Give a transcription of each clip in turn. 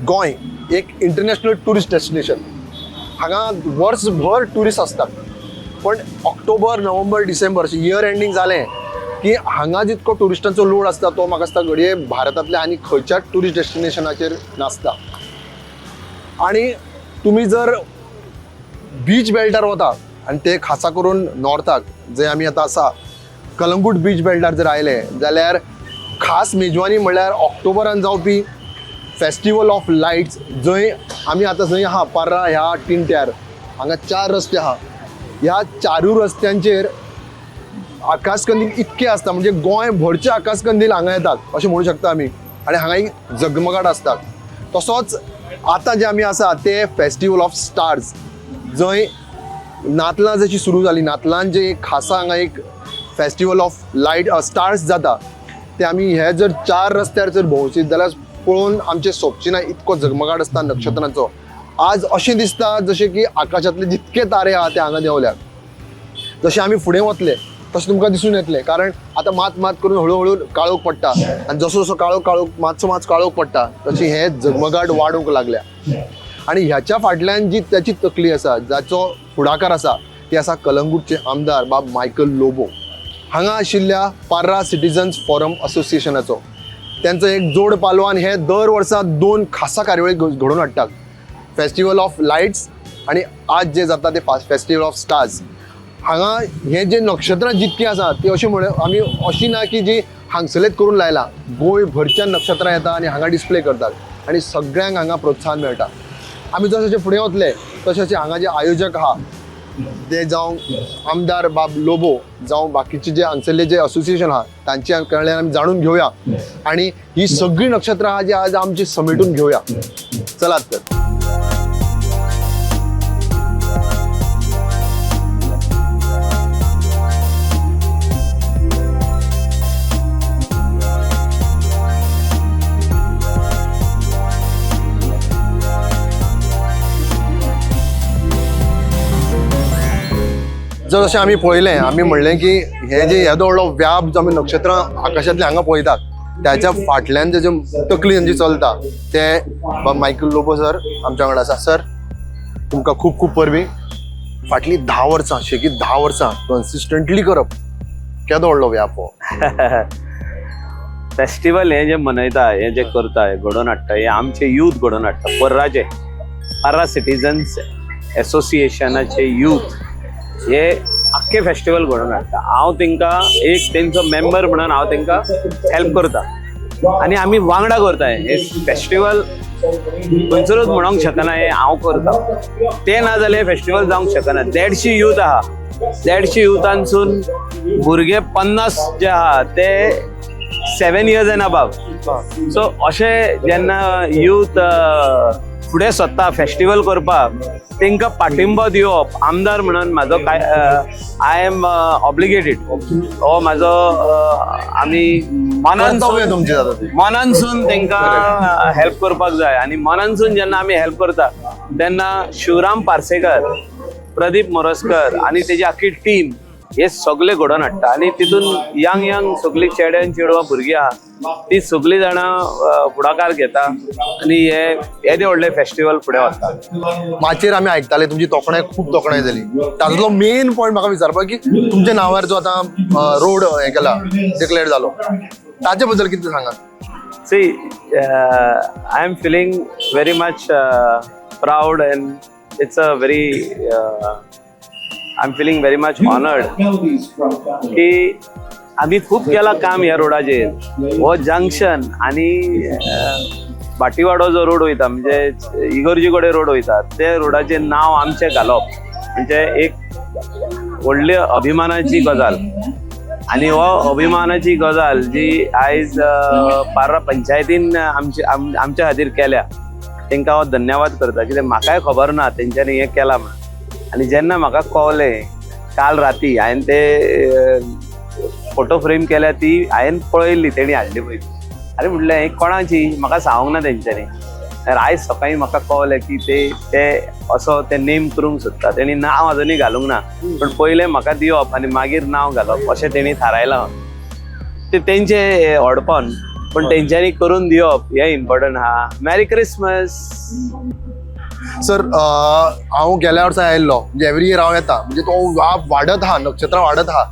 गोंय एक international tourist destination. हांगा वर्सभर टुरिस्ट असतात. पण October November December year ending जालें की हांगा जितको टुरिस्टांचो लोड आसता तो म्हाका दिसता घडये भारतांतल्या आनी खंयच्याच टुरिस्ट डेस्टिनेशनाचेर नासता. आनी तुमी जर बीच बेल्टार वता आनी ते खासा करून नॉर्थाक जंय आमी आतां आसा कलंगूट बीच बेल्टार जर आयले जाल्यार खास मेजवानी म्हणल्यार ऑक्टोबरान जावपी फेस्टिवल ऑफ लायट्स. जंय आमी आतां जंय आहा पार्रा ह्या टिंट्यार हांगा 4 रस्ते आहा. ह्या 4 रस्त्यांचेर आकाशकंदील इतके आसता म्हणजे गोंय भरचे आकाशकंदील हांगा येतात अशें म्हणू शकता आमी. आनी हांगा एक जगमगाट आसता. तसोच आतां जे आमी आसा ते फेस्टिवल ऑफ स्टार्स जंय नातलां जशी सुरू जाली नातलांत जे एक खासा हांगा एक फेस्टिवल ऑफ लायट स्टार्स जाता ते आमी हे जर 4 रस्त्यार जर भोंवशीत जाल्यार पळोवन आमचे सोंपची ना इतको जगमगाट आसता नक्षत्रांचो. आज अशें दिसता जशें की आकाशांतले जितके तारे आहा ते हांगा देंवल्यात. जशें आमी फुडें वतले तशें तुमकां दिसून येतलें कारण आतां मात करून हळू काळोख पडटा आनी जसो जसो काळोख मातसो काळोख पडटा तशी हे जगमगाट वाडूंक लागल्या. आनी ह्याच्या फाटल्यान जी त्याची तकली आसा जाचो फुडाकार आसा ती आसा कलंगूटचे आमदार बाब मायकल लोबो. हांगा आशिल्ल्या पार्रा सिटिझन्स फोरम असोसिएशनाचो त्यांचो एक जोड पालवान हे दर वर्सा 2 खासा कार्यावळी घडोवन हाडटात. फेस्टिवल ऑफ लायट्स आनी आज जे जाता ते फेस्टिवल ऑफ स्टार्स. हांगा हे जे नक्षत्रां जितकी आसा ती अशी म्हण आमी अशी ना की जी हांगसलेच करून लायला. गोंय भरच्यान नक्षत्रां येता आनी हांगा डिस्प्ले करतात आनी सगळ्यांक हांगा प्रोत्साहन मेळटा. आमी जशे जशे फुडें वतले तशे हांगा जे आयोजक आहा ते जावं आमदार बाब लोबो जावं बाकीचे जे हांगसरले जे असोसिएशन आहा तांच्या कडल्यान आमी जाणून घेवया आनी ही सगळी नक्षत्रां आहा जी आज आमची समेटून घेवया. चलात तर. जशें आमी पळयलें आमी म्हणलें की हे जे येदो व्हडलो व्याप जो आमी नक्षत्रां आकाशांतले हांगा पळयतात त्याच्या फाटल्यान जे तकलेन जी चलता ते मायकल लोबो सर आमच्या वांगडा आसा. सर तुमकां खूब खूब परबीं. फाटलीं 10 वर्सां शेगीत 10 वर्सां कन्सिस्टंटली करप केदो व्हडलो व्याप हो. फेस्टिवल हे जे मनयता हे जे करता हे घडोवन हाडटा हे आमचे यूथ घडोवन हाडटा. पार्रा सिटिझन्स एसोसिएशनाचे यूथ हे आख्खे फेस्टिवल घडोवन हाडटा. हांव तांकां एक तेंचो मेंबर म्हणून हांव तांकां हेल्प करता आनी आमी वांगडा करता. हे फेस्टिवल खंयसरूच म्हणूंक शकना हे हांव करता. ते ना जाल्यार हे फेस्टिवल जावंक शकना. 150 यूथ आहा. 150 युथांसून भुरगे 50 जे आहा ते 7 years एंड अबाव. सो अशें जेन्ना यूथ फुडें सरता फेस्टिवल करपाक तांकां पाठिंबो दिवप आमदार म्हणून म्हाजो काय आय एम ऑब्लिगेटेड. हो म्हाजो आमी मनानसून तांकां हेल्प करपाक जाय. आनी मनानसून जेन्ना आमी हेल्प करता तेन्ना शिवराम पार्सेकर, प्रदीप मोरजकर आनी तेजी आख्खी टीम हे सगळे घडोवन हाडटा. आनी तितून यंग सगळीं चेड्यां चेडवां भुरगीं आहा ती सगळीं जाणां फुडाकार घेता आनी हे येदे व्हडले फेस्टिवल फुडें व्हरता. माचेर आमी आयकताले तुमची तोखणाय खूब तोखणाय जाली. ताजो मेन पॉयंट म्हाका विचारपाक की तुमच्या नांवार जो आतां रोड हे केला डिक्लेअर जालो ताचे बद्दल कितें सांगात. See I am feeling very much proud and it's a very I am feeling very much honoured की आम्ही खूप केला काम ह्या रोडाचेर. हो जंक्शन आणि भाटीवाडो जो रोड वयता म्हणजे इगर्जी कडेन रोड वयता ते रोडाचेर नांव आमचें घालप म्हणजे एक व्हडली अभिमानाची गजाल. आनी हो अभिमानाची गजाल जी आयज पार्रा पंचायतीन आमच्या खातीर केल्या तांकां हांव धन्यवाद करता. कित्याक म्हाकाय खबर ना तेंच्यांनी हें केलां म्हणून. आनी जेन्ना म्हाका कळलें काल राती हांवें ते फोटो फ्रेम केल्या ती हांवें पळयल्ली तेणी हाडली पळय. अरे म्हटलें हें कोणाची म्हाका सांगूंक ना तेंच्यांनी. आयज सकाळीं म्हाका कळलें की ते असो ते नेम करूंक सोदता. तेणी नांव आजुनूय घालूंक ना पण पयलें म्हाका दिवप आनी मागीर नांव घालप अशें तेणी थारायलां. ते तेंचे व्हडपण पण तेंच्यांनी करून दिवप हे इम्पॉर्टंट हा. मॅरी क्रिसमस. सर हांव गेल्या वर्सा आयिल्लो म्हणजे एवरी इयर हांव येता म्हणजे तो वाडत आहा, नक्षत्रां वाडत आहा.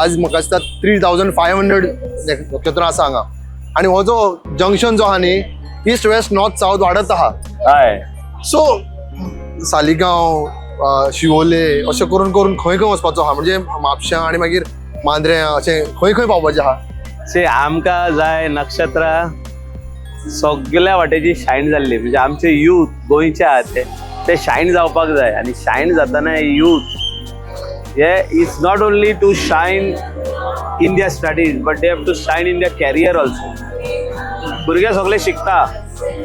आज म्हाका दिसता 3500 नक्षत्रां आसा हांगा. आनी हो जो जंक्शन जो आहा न्ही, ईस्ट वेस्ट नॉर्थ साऊथ वाडत आहा. हय. सो सालिगांव, शिवोले अशें करून करून खंय खंय वचपाचो आहा म्हणजे म्हापश्यां आनी मागीर मांद्र्यां अशें खंय खंय पावपाचें आहा. आमकां जाय नक्षत्रां सगळ्या वाटेची शायन जाल्ली म्हणजे आमचे यूथ गोंयचे आहात ते शायन जावपाक जाय. आनी शायन जाताना यूथ हे is not only to shine in their studies but they have to shine in their career also. भुरगे सगळे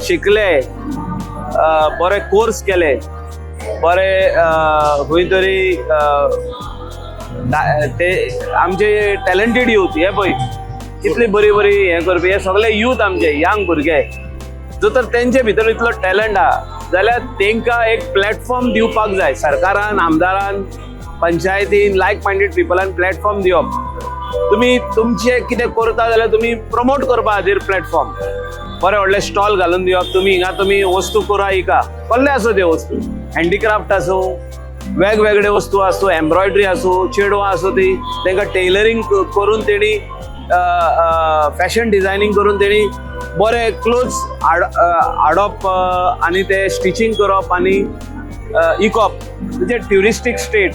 शिकले, बरे कोर्स केले, बरे खंय तरी ते आमचे टॅलंटेड यूथ हे पळय कितली बरी बरी हे करपी हे सगळे यूथ आमचे यंग भुरगे. जो तर तेंचे भितर इतलो टॅलंट आहा जाल्यार तेंकां एक प्लॅटफॉर्म दिवपाक जाय. सरकारान, आमदारान, पंचायतीन, लायक मायंडेड पिपलान प्लॅटफॉर्म दिवप. तुमी तुमचे कितें करता जाल्यार तुमी प्रमोट करपा खातीर प्लॅटफॉर्म बरे व्हडले स्टॉल घालून दिवप. तुमी हिंगा तुमी वस्तू करा इका कसले आसूं त्यो वस्तू, हँडीक्राफ्ट आसूं, वेगवेगळे वस्तू आसूं, एम्ब्रॉयडरी आसूं, चेडवां आसूं ती तांकां टेलरिंग करून तेणी फॅशन डिझायनिंग करून तेणी बरे क्लोथ्स हाडप आनी ते स्टिचींग करप आनी इकप. म्हणजे ट्युरिस्टीक स्टेट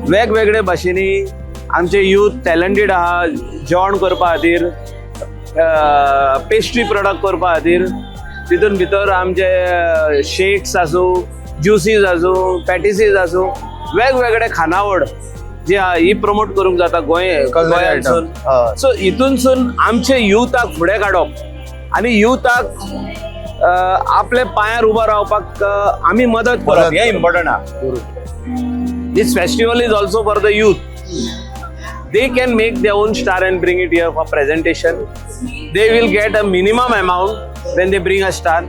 वेगवेगळे भाशेनी आमचे यूथ टॅलंटेड आहा जेवण करपा खातीर, पेस्ट्री प्रोडक्ट करपा खातीर. तितून भितर आमचे शेक्स आसूं, ज्युसीस आसूं, पॅटिसीस आसूं, वेगवेगळे खानावळ जी ही प्रमोट करूंक जाता गोंयांतसून. सो हितूनसून आमचे युथाक फुडें काडप आनी युथाक आपले पांयार उबो रावपाक आमी मदत करप हे इम्पॉर्टंट आहा. This festival is also for the youth. They can make their own star and bring it here for presentation. They will get a minimum amount when they bring a star.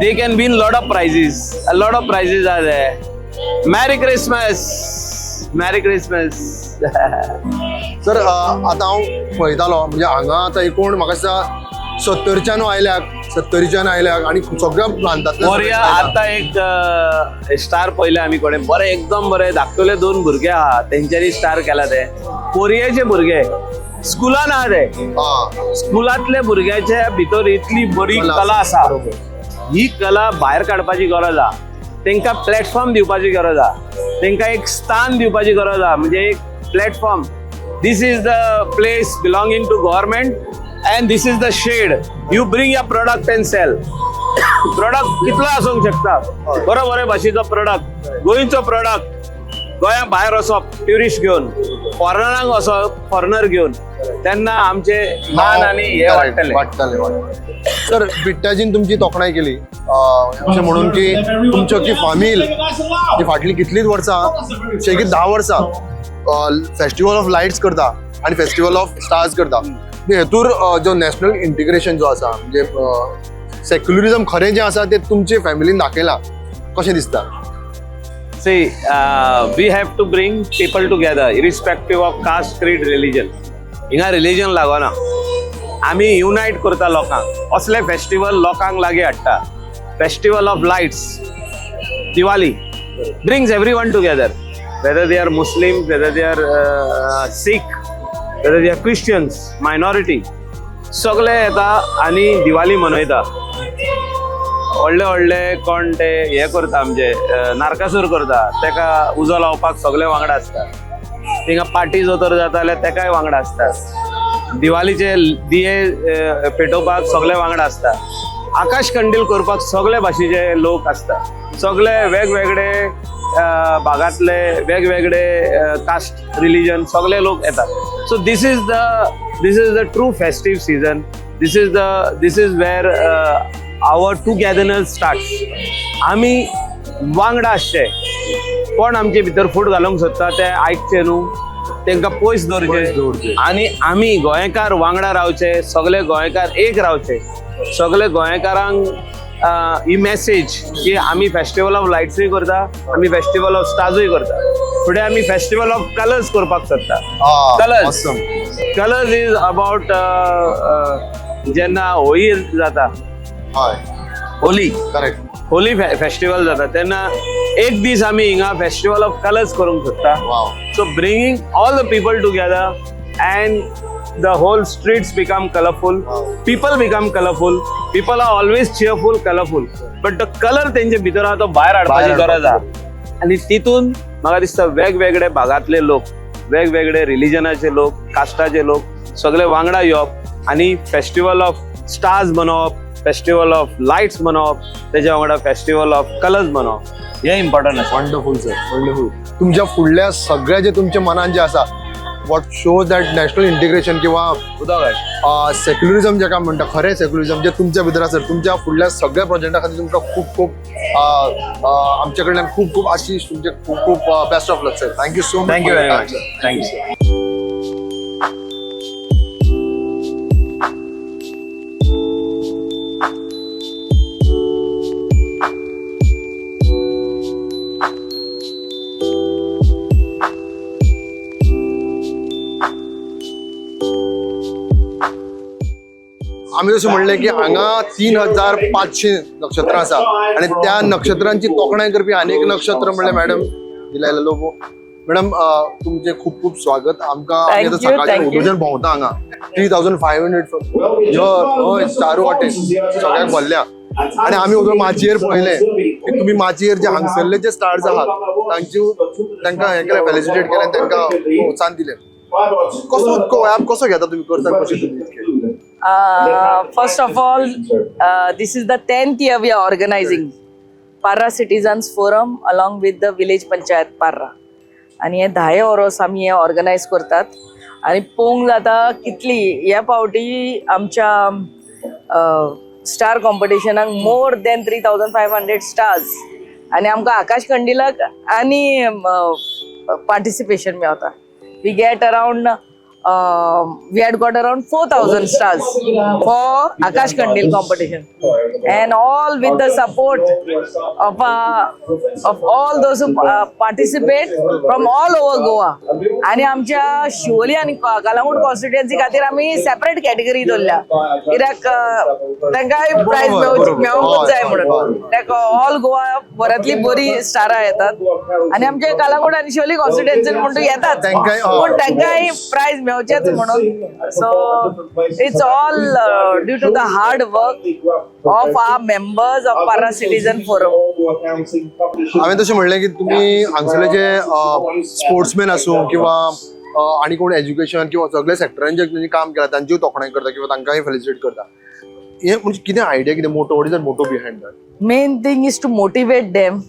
They can win lot of prizes. A lot of prizes are there. Merry Christmas. Merry Christmas. Sir आतां हांव पळयतालो म्हणजे हांगा आतां एकूण म्हाका दिसता 70च्यान आयल्याक आनी सगळ्या प्रांतांतले आता एक स्टार पयले आमी कोणें बरे एकदम बरे धाकटुले 2 भुरगे आहा तेंच्यांनी स्टार केला. ते कोरियेचे भुरगे स्कुलान आहा ते स्कुलांतले भुरग्याच्या भितर इतली बरी कला आसा. ही कला भायर काडपाची गरज आहा. तांकां प्लॅटफॉर्म दिवपाची गरज आहा. तांकां एक स्थान दिवपाची गरज आहा. म्हणजे एक platform. This is the place belonging to government and this is the shade. You bring your product and sell. Product कितलो आसूंक शकता. बरो बरे भाशेचो प्रोडक्ट, गोंयचो प्रोडक्ट गोंया भायर वचप ट्युरिस्ट घेवन, फॉरेनरांक वचप फॉरेनर घेवन, तेन्ना आमचे मान आनी हे वाडटले. सर बिट्टाजीन तुमची तोखणाय केली अशें म्हणून की तुमच्यो की फामील ही फाटली कितलींच वर्सां 10 वर्सां फेस्टिवल ऑफ लायट्स करता आनी फेस्टिवल ऑफ स्टार्स करता. हेतूर जो नॅशनल इंटिग्रेशन जो आसा म्हणजे सेक्युलरिझम खरें जें आसा तें तुमचे फॅमिलीन दाखयलां कशें दिसता. See, we have to bring people together irrespective of caste, creed, religion. हिंगा रिलीजन लागना. आमी युनायट करता लोकांक. असले फेस्टिवल लोकांक लागीं हाडटा. Festival of lights, Diwali brings everyone together, whether they are Muslims, whether they are Sikh, whether they are Christians, minority, सगळे येता आनी दिवाली मनयता. व्हडले व्हडले कोण ते हे करता म्हणजे नारकासूर करता तेका उजो लावपाक सगळे वांगडा आसता. थिंगा पार्टी जो तर जाता जाल्यार तेकाय वांगडा आसता. दिवालीचे दिये पेटोवपाक सगळे वांगडा आसता. आकाश कंडील करपाक सगळे भाशेचे लोक आसता. सगळे वेगवेगळे भागातले वेगवेगळे कास्ट रिलीजन सगळे लोक येतात. So this is the true festive season. This is where our togetherness start. आमी वांगडा आसचे. कोण आमचे भितर फूट घालूंक सोदता ते आयकचे न्हू, तांकां पयस दवरचे आनी आमी गोंयकार वांगडा रावचे. सगळे गोंयकार एक रावचे. सगळे गोंयकारांक ही मेसेज की आमी फेस्टिवल ऑफ लायट्सूय करता, आमी फेस्टिवल ऑफ स्टार्सूय करता. फुडें आमी फेस्टिवल ऑफ कलर्स करपाक सोदता. Awesome. Colours colours is about जेन्ना होळी जाता, हय होली करेक्ट. होली फेस्टिवल जाता तेन्ना एक दीस आमी हिंगा फेस्टिवल ऑफ कलर्स करूंक सोदता. Wow. So bringing all the people together and the whole streets become colorful. Wow. People become colorful. People are always cheerful, colorful. But the color तेंचे भितर आहा तो भायर हाडपाची गरज आहा. आनी तितून म्हाका दिसता वेगवेगळे भागांतले लोक, वेगवेगळे रिलिजनाचे लोक, कास्टाचे लोक सगळे वांगडा येवप आनी फेस्टिवल ऑफ स्टार्स मनोवप, फेस्टिवल ऑफ लायट्स मनोवप, तेज्या वांगडा फेस्टिवल ऑफ कलर्स मनोवप हे इम्पॉर्टंट आसा. Wonderful sir, wonderful. तुमच्या फुडल्या सगळ्या जे तुमचे मनात जे आसा what shows that national integration किंवा सेक्युलरिझम जे काय म्हणटा, खरें सेक्युलरिझम जे तुमच्या भितर आसा, तुमच्या फुडल्या सगळ्या प्रोजेक्टा खातीर तुमकां खूप खूप आमच्या कडल्यान खूप खूप आशीष, तुमचे खूप खूप best of luck sir. Thank you so much. Thank you very much. Thank you. आम्ही जसं म्हणले की हांगा 3500 नक्षत्रां आसा आणि त्या नक्षत्रांची तोखणाय करपी अनेक नक्षत्र म्हणले मॅडम दिलायला लोक. मॅडम तुमचे खूप खूप स्वागत. आमकां आमी आतां सकाळचे उदोजन भोंवता हांगा 3500 हय चारू वाटेन सगळ्यांक भरल्या. आणि आम्ही उदो माचयेर पळयलें की तुमी माचयेर जे हांगसरले जे स्टार्स आहात तांकां हें केलें, फेलिसिटेट केलें, तांकां प्रोत्साहन दिलें. कसो ॲप कसो घेता तुमी, करता कशें तुमी? First of all, this is the 10th year we are organizing Parra Citizens Forum along with the Village Panchayat Parra. आणि हे 10 वर्स आमी हे ऑर्गनायज करतात आणि पळोवंक जाता कितली ह्या फावटी आमच्या स्टार कॉम्पिटिशनाक मोर देन 3500 स्टार्स आणि आमकां आकाश कंडिलाक आनी पार्टिसिपेशन मेळता. We had got around 4,000 stars for Akash Kandil competition, and all with the support of all those who participate from all over Goa. आणि आमच्या शिवोली आणि कलंगूट कॉन्स्टिट्युएन्सी खातीर आमी सेपरेट कॅटेगरी दवरल्या कित्याक तांकांय प्रायज मेळोंकूच जाय म्हणून. ऑल गोवा भरांतली बरी स्टारां येतात आणि आमचे कलंगूट आणि शिवोली कॉन्स्टिट्युएन्सीन म्हणून येतात पूण तांकांय प्रायज मेळचेच म्हणून. So it's all due to the hard work of our members of Parra citizen forum. हांवें तशें म्हणलें की तुमी हांगसरले जे स्पोर्ट्समॅन आसूं किंवा आनी कोण एज्युकेशन किंवा सगळे सेक्टरान जे तुमी काम केलां तांची तोखणाय करता किंवा तांकांय फेलिसिटेट करता. हे म्हणजे कितें आयडिया, कितें motto, what is the motto behind that? Main thing is to motivate them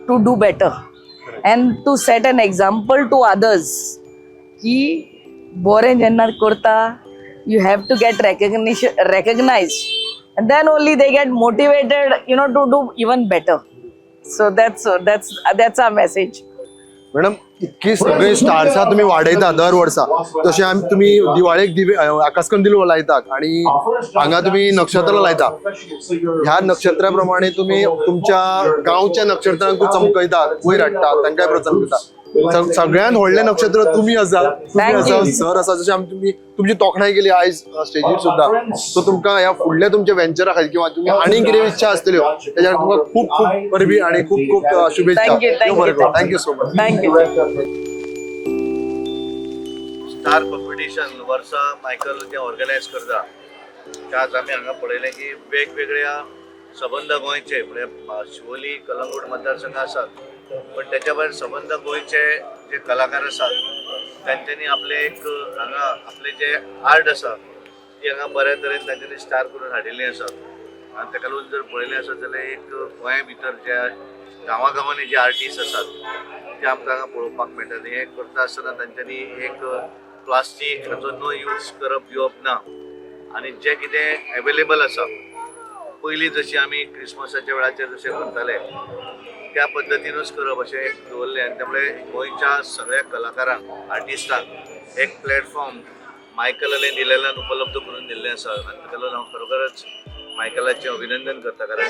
to do better and to set an example to others ki bore jenna korta you have to get recognized and then only they get motivated to do even better. So that's our message. Madam इतकी सगळे stars तुम्ही वाडयता दर वर्सा, तशें तुम्ही दिवाळेक दिवे आकाशकंदील लायतात आणि हांगा तुम्ही नक्षत्र लायता. ह्या नक्षत्रा प्रमाणे तुम्ही तुमच्या गांवच्या नक्षत्रांक चमकयतात, वयर हाडटा, तांकांय प्रोत्साहन करता. सगळ्यात व्हडले नक्षत्र तुम्ही आसा, सर आसा, जशें आमी तुमची तोखणाय केली आयज स्टेजीर सुद्दां. सो तुमकां ह्या फुडल्या तुमच्या वेंचरा खातीर किंवा तुम्ही आनी कितें इच्छा आसतल्यो त्याच्या तुमकां खूप खूप परबी आणि खूप खूप शुभेच्छा. Thank you so much. Thank you. Star competition वर्सा मायकल जे ऑर्गनायज करता त्याच आमी हांगा पळयलें की वेगवेगळ्या सबंद गोंयचे म्हणजे शिवोली कलंगूट मतदारसंघ आसात पण त्याच्या भायर सबंद गोंयचे जे कलाकार आसात तांच्यांनी आपले एक हांगा आपले जे आर्ट आसा ती हांगा बऱ्या तरेन तांच्यांनी स्टार करून हाडिल्ली आसात. आनी ताका लागून जर पळयलें आसत जाल्यार एक गोंया भितर ज्या गांवांनी जे आर्टिस्ट आसात ते आमकां हांगा पळोवपाक मेळटात. हें करता आसतना तांच्यांनी एक प्लास्टीक हाचो नो यूज करप घेवप ना आनी जें कितें एवेलेबल आसा पयलीं जशी आमी क्रिसमसाच्या वेळाचेर जशें करताले त्या पद्दतीनूच करप अशें एक दवरलें. आनी त्यामुळे गोंयच्या सगळ्या कलाकारांक आर्टिस्टांक एक प्लॅटफॉर्म मायकलान दिलेल्यान उपलब्ध करून दिल्लें आसा. आनी ताका लागून हांव खरोखरच मायकलाचें अभिनंदन करता कारण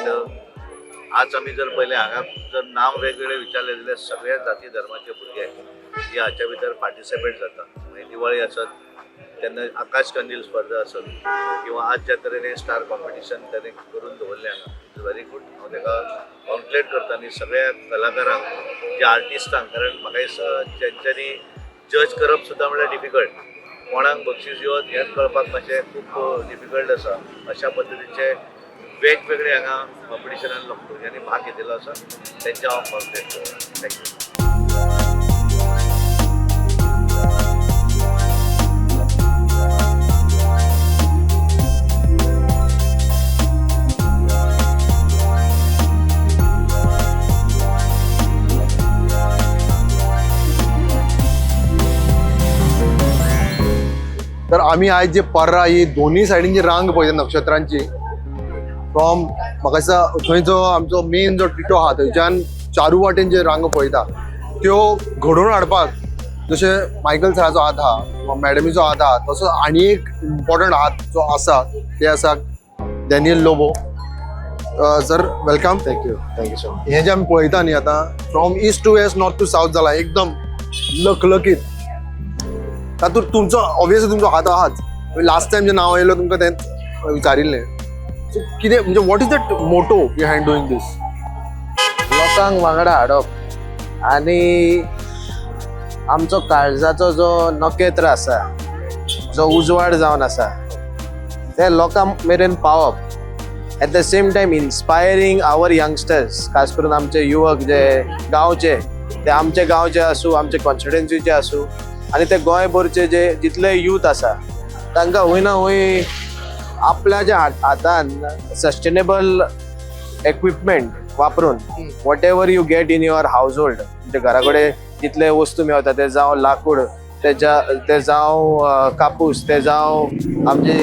आज आम्ही जर पहिले हांगा जर नाव वेगवेगळे विचारले जाल्यार सगळ्या जाती धर्माचे भुरगे जे हाच्या भितर पार्टिसिपेट जाता मागीर दिवाळी आसत तेन्ना आकाश कंदील स्पर्धा आसत किंवा आज ज्या तरेन स्टार कॉम्पिटिशन ताणें करून दवरलें हांगा इट्स व्हेरी गुड हांव ताका कॉन्ग्रेट करता आनी सगळ्या कलाकारांक जे आर्टिस्टांक कारण म्हाका दिसता तेंच्यांनी जज करप सुद्दां म्हणल्यार डिफिकल्ट कोणाक बक्षीस दिवप हेंच कळपाक मातशें खूब डिफिकल्ट आसा अशा पद्दतीचे वेगवेगळे हांगा कॉम्पिटिशनान भुरग्यांनी भाग घेतिल्लो आसा तेंचे हांव कॉन्ग्रेट करता थँक्यू तर आम्ही आज जे पर्रा ही दोन्ही सायडीन जी रांग पळयता नक्षत्रांची फ्रॉम म्हाका दिसता थंय जो आमचो मेन जो टिटो आहा थंयच्यान चारू वाटेन जे रांगो पळयता त्यो घडोवन हाडपाक जशें मायकल सराचो हात आहा वा मॅडमीचो हात आहा तसो आनी एक इम्पॉर्टंट हात जो आसा ते आसा Daniel Lobo. Sir welcome. Thank you so much. हे जे आमी पळयता न्ही आतां from east to west north to south जाला एकदम लखलखीत. तातूंत तुमचो ऑब्वियसली तुमचो हात आहाच. लास्ट टायम जे नांव येयलो तुमकां तें विचारिल्लें सो कितें म्हणजे what is that motto behind doing this. लोकांक वांगडा हाडप आनी आमचो काळजाचो जो नखेत्र आसा जो उजवाड जावन आसा ते लोकां मेरेन पावप at the same time inspiring our youngsters खास करून आमचे युवक जे गांवचे ते आमचे गांवचे आसूं आमचे कॉन्स्टिट्युएन्सीचे आसूं आनी ते गोंयभरचे जे जितले यूथ आसा तांकां हूंय ना हूंय आपल्या ज्या हातान सस्टेनेबल इक्विपमेंट वापरून what ever you get in your house hold म्हणजे घरा कडेन जितले वस्तू मेळटा ते जावं लाकूड ते जावं कापूस ते जावं आमचे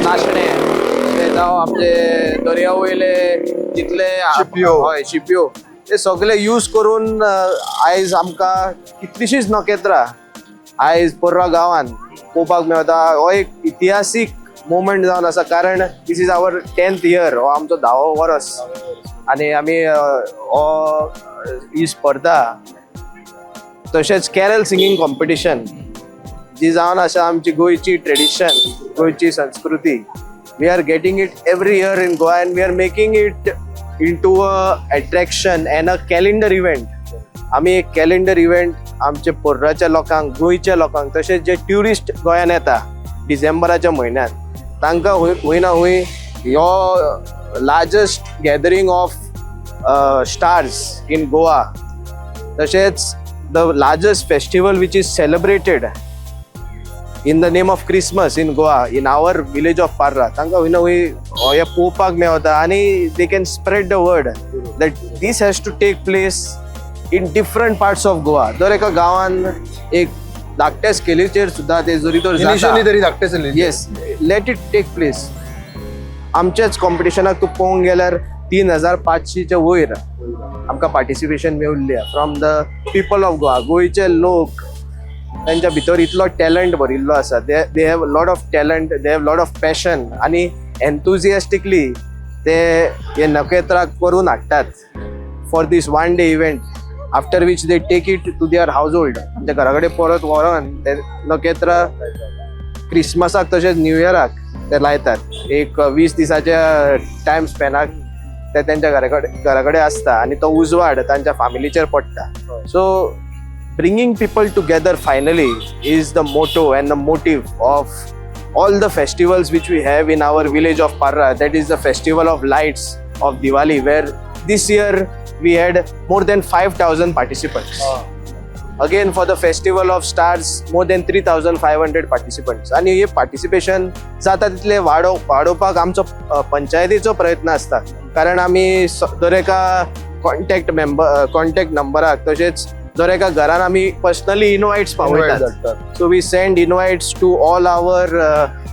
नाशणे ते जावं आमचे दर्या वयले जितले शिपयो. हय शिपयो ते सगळे यूज करून आयज आमकां कितलीशींच नखेत्रां आयज पर्रा गांवांत पळोवपाक मेळटा. हो एक इतिहासीक मोमेंट जावन आसा कारण this is our 10th year हो आमचो 10वो वर्स आनी आमी हो ही स्पर्धा तशेंच कॅरल सिंगींग कॉम्पिटिशन जी जावन आसा आमची गोंयची ट्रेडिशन गोंयची संस्कृती we are getting it every year in Goa and we are making it into a attraction and a calendar event. आमी एक कॅलेंडर इव्हेंट आमचे पर्राच्या लोकांक गोंयच्या लोकांक तशेंच जे ट्युरिस्ट गोंयान येता डिसेंबराच्या म्हयन्यांत तांकां हूंय ना हूंय ह्यो largest gathering of stars in Goa तशेंच the largest festival which is celebrated in the name of Christmas in Goa in our village of Parra तांकां हूंय ना हूंय हे पळोवपाक मेळटा आनी they can spread the word that this has to take place in different parts of Goa. दर एका गांवान एक धाकट्या स्केलीचेर सुद्दां ते जरी तर इनिशियली तरी धाकटे yes let it take place. आमच्याच कॉम्पिटिशनाक तूं पळोवंक गेल्यार 3500च्या वयर आमकां पार्टिसिपेशन मेळिल्लें from the people of Goa. गोंयचे लोक तांच्या भितर इतलो टॅलंट भरिल्लो आसा. They have lot of talent they have lot of passion आनी एन्थुजियास्टिकली ते हे नखेत्राक करून हाडटात for this one day event after which they take it to their household. म्हणजे घरा कडेन परत व्हरून ते नखेत्रां क्रिसमसाक तशेंच न्यू इयराक ते लायतात एक 20 दिसाच्या टायम स्पॅनाक ते तेंच्या घरा कडेन आसता आनी तो उजवाड तांच्या फॅमिलीचेर पडटा. So bringing people together finally is the motto and the motive of all the festivals which we have in our village of Parra. That is the festival of lights of Diwali, where this year we had more than 5,000 participants. Again for the festival of stars more than 3,500 participants. आणि हे participation जाता तितले वाडोवपाक आमचो पंचायतीचो प्रयत्न आसता कारण आमी दर एका कॉन्टॅक्ट नंबराक तशेंच दर एका घरान आमी पर्सनली इनवाइट्स पावयतात. So we send invites to all our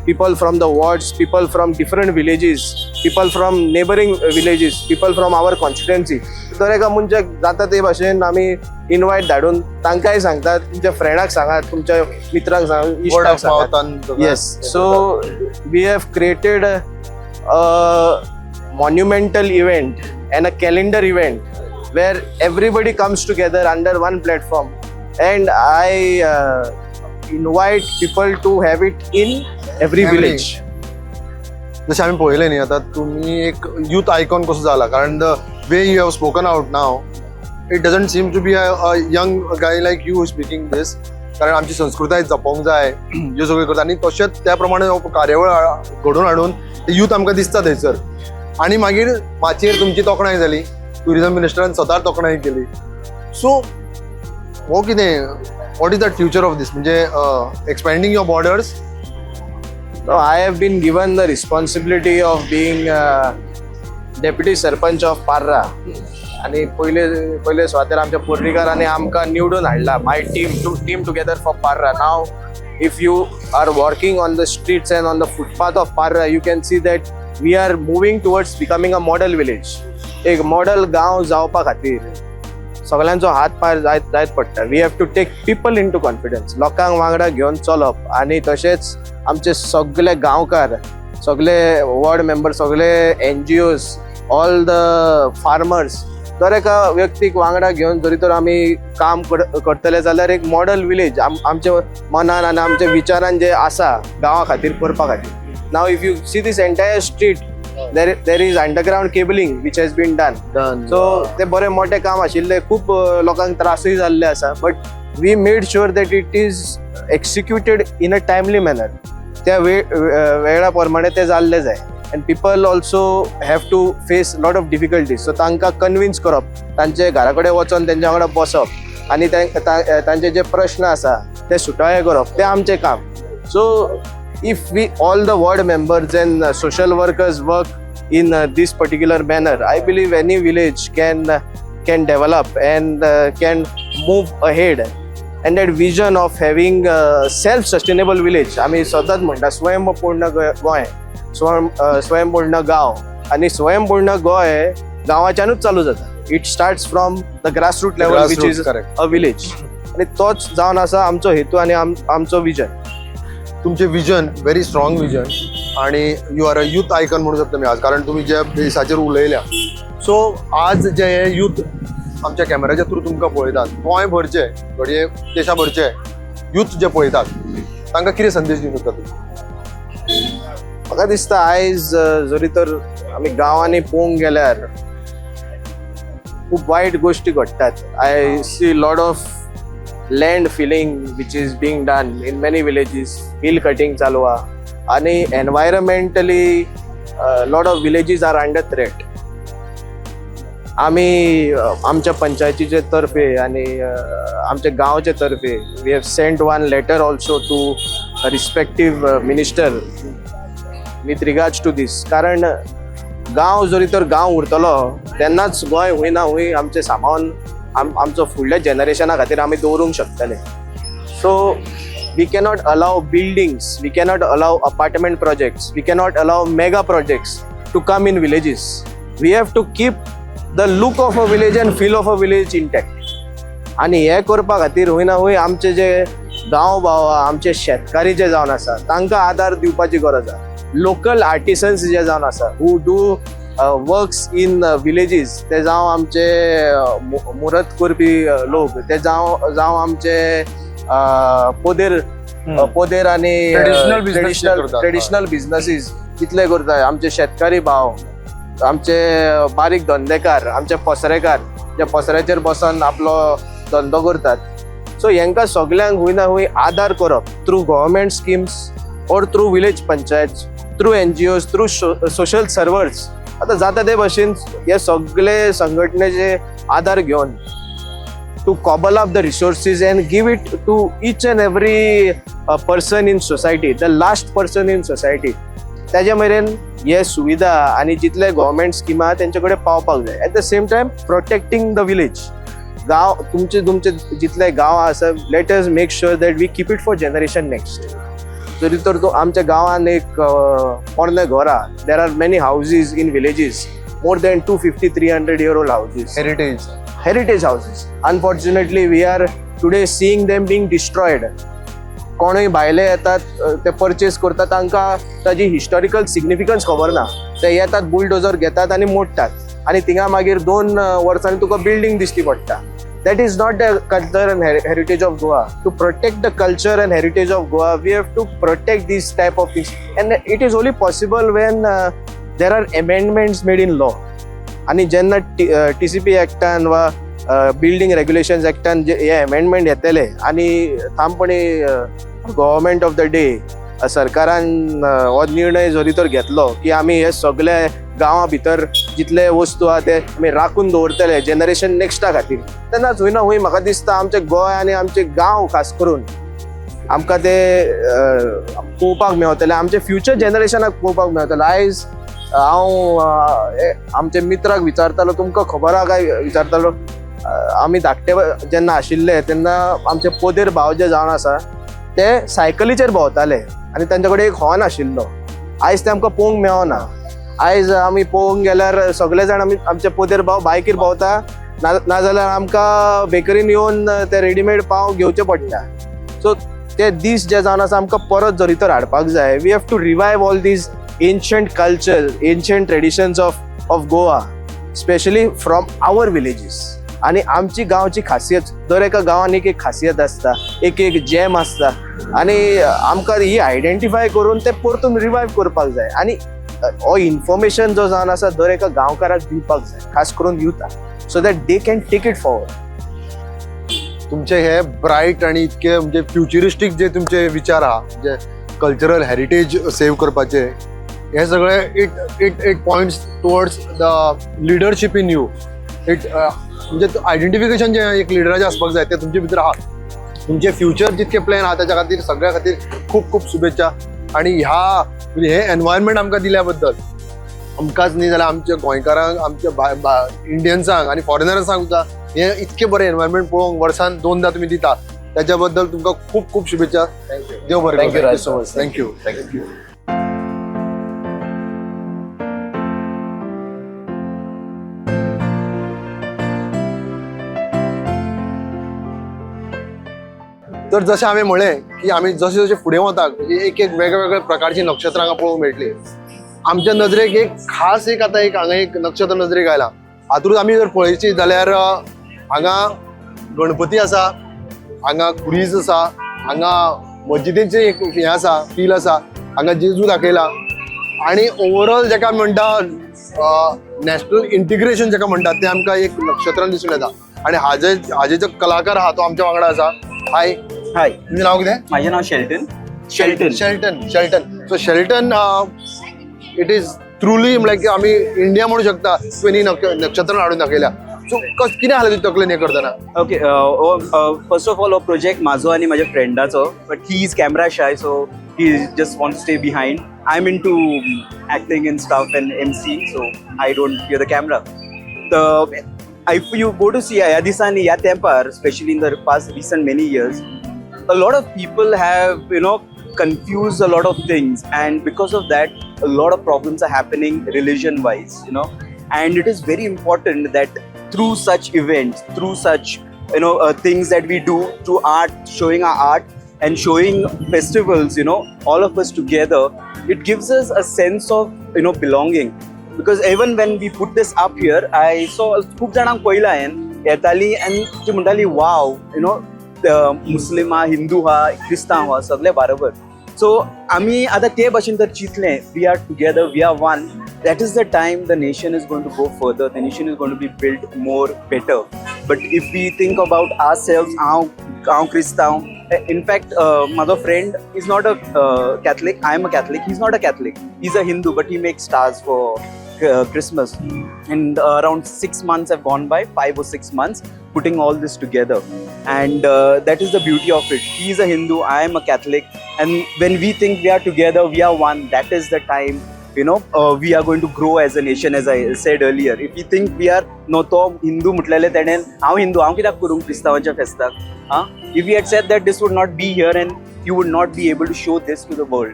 people from the wards, people from different villages, people from neighboring villages, people from our constituency. दर एका मनशाक जाता ते भाशेन आमी इनवाइट धाडून तांकांय सांगतात तुमच्या फ्रेंडाक सांगात तुमच्या मित्रांक सांगात इश्टाक सांगात. Yes so we have created a monumental event and a calendar event where everybody comes together under one platform. And I invite people to have it in every Every. village. जसे आम्ही पहिले नाही आता तुम्ही एक युथ आयकॉन कसं झाला कारण the way you have spoken out now it doesn't seem to be a young guy like you speaking this कारण आमची संस्कृताय जपोंक जाय ह्यो सगळ्यो करता आनी तशेंच त्या प्रमाणे कार्यावळ घडोवन हाडून यूथ आमकां दिसता थंयसर आनी मागीर माचयेर तुमची तोखणाय जाली ट्युरिझम मिनिस्टरान स्वता तोखणाय केली सो हो कितें what is the future of this म्हणजे expanding your borders. So I have been given the responsibility of being deputy sarpanch of Parra. आणि पहिले स्वातेर आमच्या पोर्रीकारांनी आमकां निवडून हाडला my team together for Parra. Now if you are walking on the streets and on the footpath of Parra, you can see that we are moving towards becoming a model village. एक model गांव जावपा खातीर सगळ्यांचो हात पायर जायत पडटा. We have to take people into confidence, लोकांक वांगडा घेवन चलप आनी तशेंच आमचे सगळे गांवकार, सगळे वॉर्ड मेंबर, सगळे NGOs, ऑल द फार्मर्स, दर एका व्यक्तीक वांगडा घेवन जरी तर आमी काम करतले जाल्यार एक मॉडल विलेज आमचे मनान आनी आमच्या विचारान जे आसा गांवा खातीर करपा खातीर. Now if you see this entire street there is underground cabling which has been done. So ते बरे मोठे काम आशिल्ले, खूप लोकांक त्रासूय जाल्ले आसा, but we made sure that it is executed in a timely manner. त्या वेळा प्रमाणे ते जाल्ले जाय. And people also have to face lot of difficulties. So तांकां कन्विन्स करप, तांचे घरा कडेन वचोन तेंच्या वांगडा बसप आनी तांचे जे प्रश्न आसा ते सुटावे करप, ते आमचें काम. So if we all the ward members and social workers work in this particular manner, I believe any village can develop and can move ahead. And that vision of having a self-sustainable village, आम्ही सतत म्हणटा स्वयंपूर्ण गोंय, स्वयंपूर्ण गांव, आणि स्वयंपूर्ण गोंय गांवाच्यानूच चालू जाता. It starts from the grassroot level which is a village. आणि तोच जावन आसा आमचो हेतू आणि आमचो विजन. तुमचे विजन व्हेरी स्ट्रॉंग विजन आणि you are a youth icon म्हणू शकता मी आज कारण तुम्ही ज्या बेसाचेर उलयल्या. सो आज जे हे यूथ आमच्या कॅमेराच्या थ्रू तुमकां पळयतात, गोंय भरचे घडये देशा भरचे यूथ जे पळयतात तांकां कितें संदेश दिवंक शकता तुम्ही? म्हाका दिसता आयज जरी तर आमी गांवांनी पळोवंक गेल्यार खूप वायट गोष्टी घडटात. I see lot of land filling which is being done in many villages, hill cutting चालू आहा आणि environmentally lot of villages are under threat. आम्ही आमच्या पंचायतीचे तर्फे आणि आमच्या गांवचे तर्फे we have sent one letter also to a respective minister with regards to this. कारण गांव जरी तर गांव उरतलो तेन्नाच गोंय हूंय ना हूंय आमचें सामान आमचो फुडल्या जनरेशना खातीर आमी दवरूंक शकतले. So we cannot allow buildings, we cannot allow apartment projects, we cannot allow mega projects to come in villages. We have to keep the look of a village and feel of a village intact. आणि हे करपा खातीर हूंय ना हूंय आमचे जे गांव भाव आमचे शेतकारी जे जावन आसा तांकां आदार दिवपाची गरज आसा. लोकल आर्टिसन्स जे जावन आसा who do works in villages, ते जावं आमचे मुरत करपी लोक, ते जावं आमचे पोदेर आणि ट्रेडिशनल बिझनेसीस कितले करतात, आमचे शेतकारी भाव, आमचे बारीक धंदेकार, आमचे पसरेकार जे पसऱ्याचेर बसून आपलो धंदो करतात. सो हेंकां सगळ्यांक हूंय ना हूंय आदार करप थ्रू गव्हर्मेंट स्किम्स और through village panchayat, through NGOs, through social servers. आता जाता ते भाशेन हे सगळे संघटनेचे आधार घेवन to cobble up the resources and give it to each and every person in society, the last person in society. त्याच्या मेरेन हे सुविधा आणि जितले गव्हर्मेंट स्किमा तेंचे कडेन पावपाक जाय. At the same time protecting the village. गांव तुमचे जितले गांव आसा, let us make sure that we keep it for generation next. जरी तर तो आमच्या गांवान एक पोरणे घर आहा, there are many houses in villages, more than 250-300 year old houses, heritage houses. Unfortunately we are today seeing them being destroyed. कोणूय भायले येतात, ते परचेस करतात, तांकां ताजी हिस्टॉरिकल सिग्निफिकन्स खबर ना, ते येतात बुलडोजर घेतात आनी मोडटात आनी थिंगा मागीर 2 वर्सांनी तुका बिल्डींग दिश्टी पडटा. That is not the culture and heritage of Goa. To protect the culture and heritage of Goa, we have to protect these type of things. And it is only possible when there are amendments made in law. आणि जेन्ना TCP एक्टान वा building regulations एक्टान हे amendment येतले आनी थामपणी government of the day सरकारान हो निर्णय जरी तर घेतलो की आमी हे सगळे गांवां भितर जितले वस्तू आहा ते आमी राखून दवरतले जनरेशन नेक्स्टा खातीर, तेन्ना खंय ना खंय म्हाका दिसता आमचे गोंय आनी आमचे गांव खास करून आमकां ते पळोवपाक मेळटले, आमचे फ्युचर जनरेशनाक पळोवपाक मेळटले. आयज हांव आमच्या मित्राक विचारतालो, तुमकां खबर आहा काय विचारतालो, आमी धाकटे जेन्ना आशिल्ले तेन्ना आमचे पोदेर भाव जे जावन आसा ते सायकलीचेर भोंवताले आनी तांचे कडेन एक हॉर्न आशिल्लो. आयज ते आमकां पळोवंक मेळना. आयज आमी पळोवंक गेल्यार सगळे जाण आमी आमचे पोदेर भाव बायकीर भोंवता, नाजाल्यार आमकां बेकरीन येवन ते रेडीमेड पाव घेवचे पडटा. सो ते दीस जे जावन आसा आमकां परत जरी तर हाडपाक जाय. We have to revive all these ancient culture, ancient traditions of Goa, specially from our villages. आनी आमची गांवची खासियत, दर एका गांवान एक एक खासियत आसता, एक एक जॅम आसता आनी आमकां ही आयडेंटिफाय करून ते परतून रिवायव करपाक जाय. आनी हो इन्फॉर्मेशन जो जावन आसा दर एका गांवकाराक दिवपाक जाय, खास करून युथाक, so that they can take it forward. तुमचे हे ब्रायट आणि इतके म्हणजे फ्युचरिस्टीक जे तुमचे विचार आहा, जे कल्चरल हेरिटेज सेव्ह करपाचे, हे सगळे it points towards the leadership in you. It म्हणजे आयडेंटिफिकेशन जे एक लिडराचे आसपाक जाय ते तुमचे भितर आहा. तुमचे फ्युचर जितके प्लॅन आहा त्याच्या खातीर सगळ्या खातीर खूप खूप शुभेच्छा. आणि ह्या म्हणजे हे एनवायरमेंट आमकां दिल्या बद्दल आमकांच न्ही जाल्यार आमच्या गोंयकारांक, आमच्या इंडियन्सांक आणि फॉरेनर्सांक सुद्धा हे इतके बरे एनवायरमेंट पळोवंक वर्सान 2दा तुम्ही दिता, त्याच्या बद्दल तुमकां खूप खूप शुभेच्छा. देव बरें. Thank you so much. थँक्यू. तर जशें हांवें म्हळें की आमी जशें जशें फुडें वता एक एक वेगवेगळ्या प्रकारची नक्षत्रां हांगा पळोवंक मेळटली. आमच्या नजरेक एक खास एक आतां एक हांगा एक नक्षत्र नजरेक आयला. हातूंत आमी जर पळयची जाल्यार हांगा गणपती आसा, हांगा कुडीज आसा, हांगा मस्जिदीचें एक हें आसा, फील आसा, हांगा जेजू दाखयला आनी ओवरऑल जेका म्हणटा नॅशनल इंटिग्रेशन जेका म्हणटात तें आमकां एक नक्षत्रान दिसून येता. आनी हाजे जो कलाकार आहा तो आमच्या वांगडा आसा. हाय. हाय, तुमचें नांव कितें? माझे नाव Shelton. Shelton. So Shelton, it is truly like आमी इंडिया म्हणू शकता तुवें नक्षत्रां हाडून दाखयल्या. सो कितें जालें तुजे तकलेन हें करतना? ओके, फर्स्ट ऑफ ऑल हो प्रोजेक्ट म्हाजो आनी म्हाज्या फ्रेंडाचो, but he is camera shy, so he just want stay behind. I am into acting and stuff and MC, so I don't fear the camera. If you go to see ह्या दिसांनी, ह्या तेंपार, especially in the past recent many years, a lot of people have confused a lot of things, and because of that a lot of problems are happening religion wise, and it is very important that through such events, through such things that we do, through art, showing our art and showing festivals, all of us together, it gives us a sense of belonging. Because even when we put this up here, I saw खूप जाणांक पळयला येताली आनी ती म्हणटाली wow, मुस्लीम हा, हिंदू हा, क्रिस्तांव हा, सगळे बरोबर. सो आमी आतां ते भाशेन जर चिंतलें, we are together, we are one, that is the time the nation is going to go further, the nation is going to be built more better. But if we think about ourselves, हांव क्रिस्तांव, in fact my friend is not a Catholic, I am a Catholic, he's not a Catholic, he's a Hindu, but he makes stars for Christmas, and around 6 months have gone by, 5 or 6 months putting all this together, and that is the beauty of it. He is a Hindu, I am a Catholic, and when we think we are together, we are one, that is the time we are going to grow as a nation, as I said earlier. If we think we are no to Hindu mutlele tenen हांव हिंदू, हांव कित्याक करूं क्रिस्तांवांच्या फेस्ताक, if we had said that, this would not be here and you would not be able to show this to the world.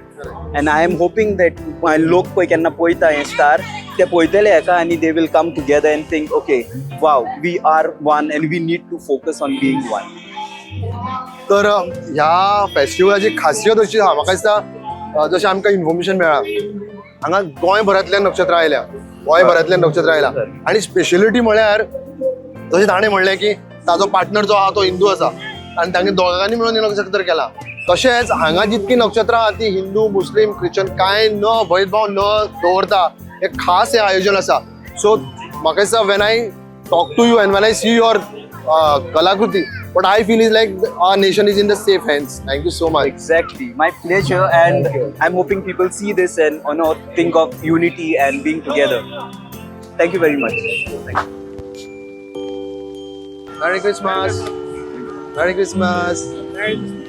And I am hoping that लोक पळय केन्ना पळयता हें स्टार, ते पळयतले हेका आनी they will come together and think, okay, wow, we are one and we need to focus on being one. तर ह्या फेस्टिवलाची खासियत अशी आहा, म्हाका दिसता जशें आमकां इन्फॉर्मेशन मेळ्ळा, हांगा गोंयभरांतल्यान नक्षत्रां आयल्या गोंयभरांतले नक्षत्र आयला आनी स्पेशलिटी म्हळ्यार जशें ताणें म्हणलें की ताजो पार्टनर जो आहा तो हिंदू आसा आनी तांणी दोगांनी मेळून हें नक्षत्र केलां. तशेंच हांगा जितकी नक्षत्रां आहा ती हिंदू मुस्लीम ख्रिश्चन कांय न भेदभाव न दवरता एक खास हें आयोजन आसा. सो म्हाका दिसता when I talk to you and when I see your कलाकृती what I feel is like our nation is in the safe hands. Thank you so much. Exactly. My pleasure. And I'm hoping people see this and think of unity and being together. Thank you very much. Merry Christmas. Merry Christmas.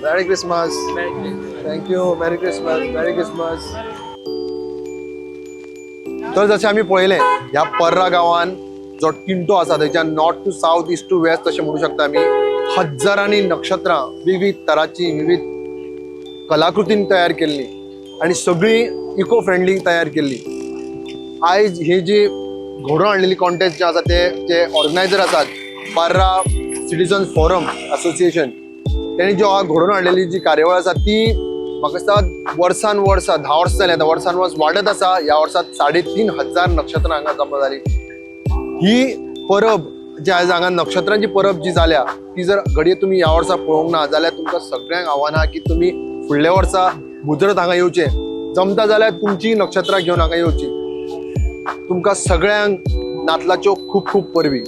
Merry Christmas. Thank you. Merry Christmas. Merry Christmas. तर जशें आमी पळयलें ह्या पर्रा गांवान जो टिंटो आसा थंयच्या north to south east to west तशें म्हणू शकता आमी हजारांनी नक्षत्रां विविध तरांची विविध कलाकृतीन तयार केल्ली आनी सगळी इको फ्रेंडली तयार केल्ली. आयज ही जी घडोवन हाडलेली कॉन्टेस्ट जे आसा ते जे ऑर्गनायझर आसात पर्रा सिटिझन्स फोरम असोसिएशन तेणी जो घडोवन हाडलेली जी कार्यावळ आसा ती म्हाका दिसता वर्सान वर्स 10 वर्सां जालीं आतां वर्सान वर्स वाडत आसा. ह्या वर्सात 3,500 नक्षत्रां हांगा जमा जाली. ही परब जी आयज हांगा नक्षत्रांची परब जी जाल्या ती जर घडये तुमी ह्या वर्सा पळोवंक ना जाल्यार तुमकां सगळ्यांक आव्हान आहा की तुमी फुडल्या वर्सा मुजरत हांगा येवचें. जमता जाल्यार तुमची नक्षत्रां घेवन हांगा येवची. तुमकां सगळ्यांक नातलाच्यो खूब खूब परबी.